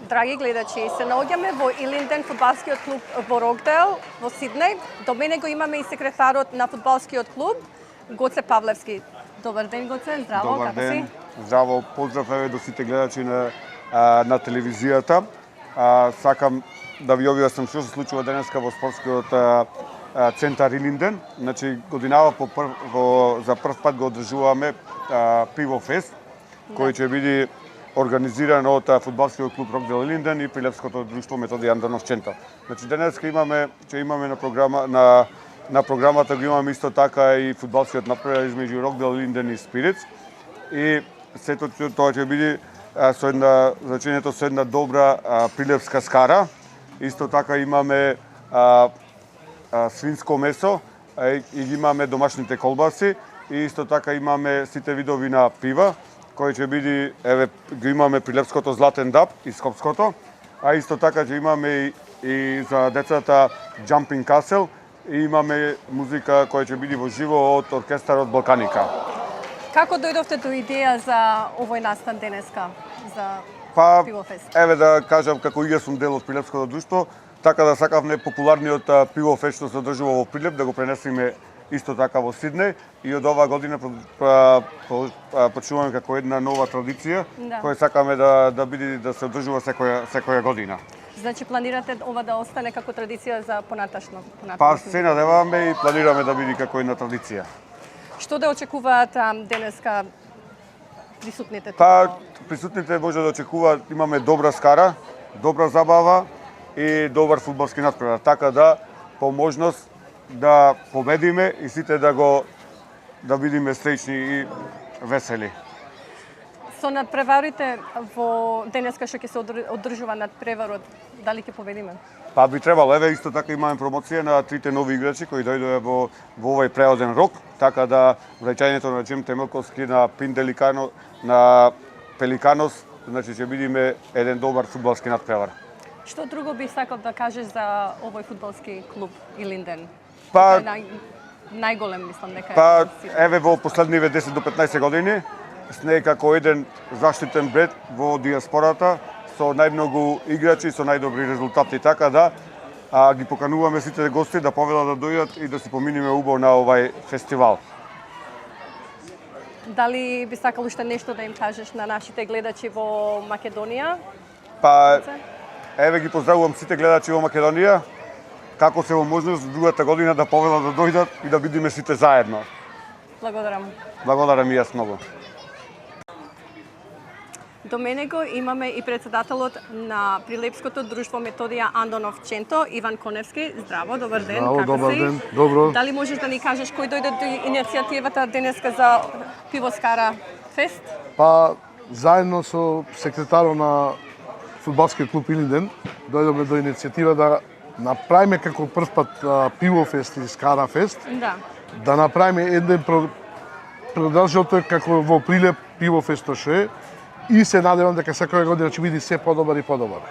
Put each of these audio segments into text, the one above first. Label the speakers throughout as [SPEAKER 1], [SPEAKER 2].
[SPEAKER 1] Драги гледачи, се наоѓаме во Илинден фудбалскиот клуб во Рокдейл, во Сиднеј. До мене го имаме и секретарот на фудбалскиот клуб, Гоце Павлевски. Добар ден, Гоце, здраво,
[SPEAKER 2] Добар
[SPEAKER 1] како
[SPEAKER 2] ден.
[SPEAKER 1] си?
[SPEAKER 2] Здраво, поздрав до сите гледачи на телевизијата. Сакам да ви објаснам што се случува денеска во спортскиот центар Илинден. Значи, годинава за прв пат го одржуваме Пиво фест, кој ќе биде организиран од фудбалскиот клуб Рокдейл Илинден и Прилепското друштво Методи Андановченто. Значи, денеска ќе имаме на програмата го имаме исто така и фудбалскиот натпревар измеѓу Рокдейл Илинден и Спириц. И сето тоа ќе биде со една добра прилепска скара. Исто така имаме свинско месо и имаме домашните колбаси и исто така имаме сите видови на пива кој ќе биде, го имаме Прилепското Златен даб и Скопското, а исто така ќе имаме и за децата Jumping Castle и имаме музика која ќе биде во живо од оркестарот Балканика.
[SPEAKER 1] Како дојдовте до идеја за овој настан денеска, за Пивофест?
[SPEAKER 2] Да кажам, како и јас сум дел од Прилепското друштво, така да сакавме популарниот Пивофест што се одржува во Прилеп да го пренесеме исто така во Сиднеј и од оваа година почнуваме како една нова традиција која сакаме да биде да се одржува секоја година.
[SPEAKER 1] Значи планирате ова да остане како традиција за понаташно?
[SPEAKER 2] Се надеваме и планираме да биде како една традиција.
[SPEAKER 1] Што да очекуваат денеска присутните?
[SPEAKER 2] Присутните може да очекуваат, имаме добра скара, добра забава и добар фудбалски натпревар, така да по можност да победиме и сите да бидеме среќни и весели.
[SPEAKER 1] Со надпреварите во денеска што ќе се одржува надпреварот, дали ќе победиме?
[SPEAKER 2] Би требало, исто така имаме промоција на трите нови играчи кои дојдоа во овој преоден рок, така да враќањето на Джем Темелковски, на Пинделикано, на Пеликанос, значи ќе бидеме еден добар фудбалски надпревар.
[SPEAKER 1] Што друго би сакал да кажеш за овој фудбалски клуб Илинден? Најголем, мислам, дека
[SPEAKER 2] во последниве 10 до 15 години сне како еден заштитен бред во диаспората со најмногу играчи, со најдобри резултати, така да ги покануваме сите гости да повелат да дојдат и да се поминиме убаво на овај фестивал.
[SPEAKER 1] Дали би сакал уште нешто да им кажеш на нашите гледачи во Македонија?
[SPEAKER 2] Ги поздравувам сите гледачи во Македонија, како се во можност другата година да повелат да дојдат и да бидеме сите заедно.
[SPEAKER 1] Благодарам.
[SPEAKER 2] Благодарам и јас многу.
[SPEAKER 1] До мене го имаме и председателот на Прилепското друштво Методија Андановченто, Иван Коневски. Здраво, добар ден.
[SPEAKER 3] Здраво, добар
[SPEAKER 1] си?
[SPEAKER 3] ден. Добро.
[SPEAKER 1] Дали можеш да ни кажеш кој дојде до иницијативата денеска за Пивоскара фест?
[SPEAKER 3] Заедно со секретарот на фудбалскиот клуб Илинден дојдоме до иницијатива да направиме како прв пат Пивофест и Скара фест. Да направиме еден продолжиток како во Прилеп Пивофест што е. И се надевам дека секоја година ќе биде се подобар и подобар.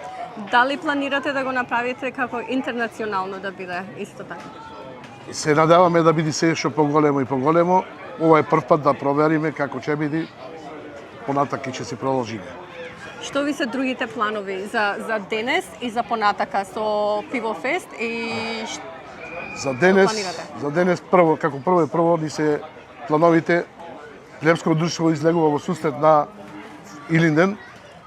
[SPEAKER 1] Дали планирате да го направите како интернационално да биде исто така?
[SPEAKER 3] Се надеваме да биде се што поголемо и поголемо. Ова е прв пат да провериме како ќе биде. Понатака ќе се продолжиме.
[SPEAKER 1] Што ви се другите планови за денес и за понатака со Пивофест и
[SPEAKER 3] за денес прво ни се плановите. Прилепското друштво излегува во сусрет на Илинден.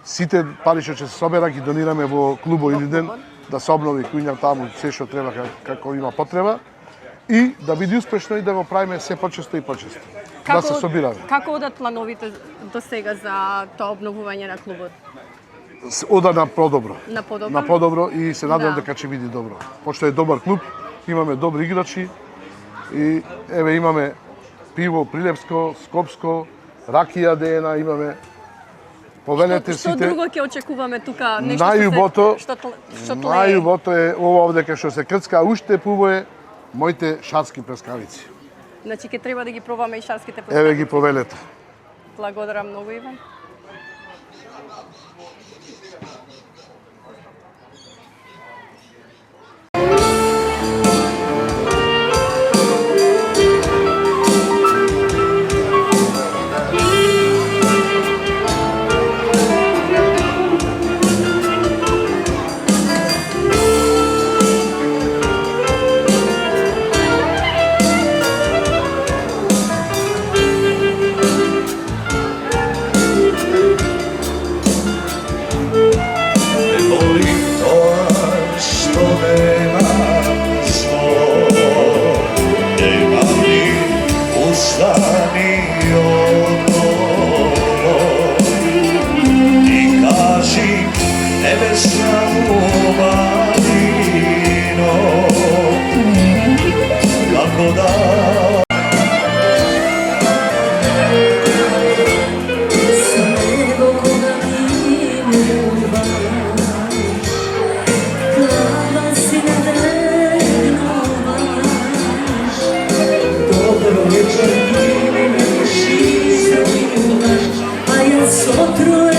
[SPEAKER 3] Сите пари што ќе се собера ги донираме во клубо Илинден да се обнови кујња таму се што треба како има потреба и да биде успешно и да го правиме се почесто и почесто. Да се собираме.
[SPEAKER 1] Како одат плановите до сега за тоа обновување на клубот?
[SPEAKER 3] Ода на подобро.
[SPEAKER 1] На
[SPEAKER 3] подобро и се надевам дека ќе биде добро. Пошто е добар клуб, имаме добри играчи и имаме пиво Прилепско, Скопско, ракија деена имаме. Повелете сите.
[SPEAKER 1] Што друго ќе очекуваме тука?
[SPEAKER 3] Најубото е ова овде кај што се крцка, уште пубо е моите шарски плескавици.
[SPEAKER 1] Значи ќе треба да ги пробаме и шарските плескавици.
[SPEAKER 3] Ги повелете.
[SPEAKER 1] Благодарам многу, Иван.
[SPEAKER 4] Otro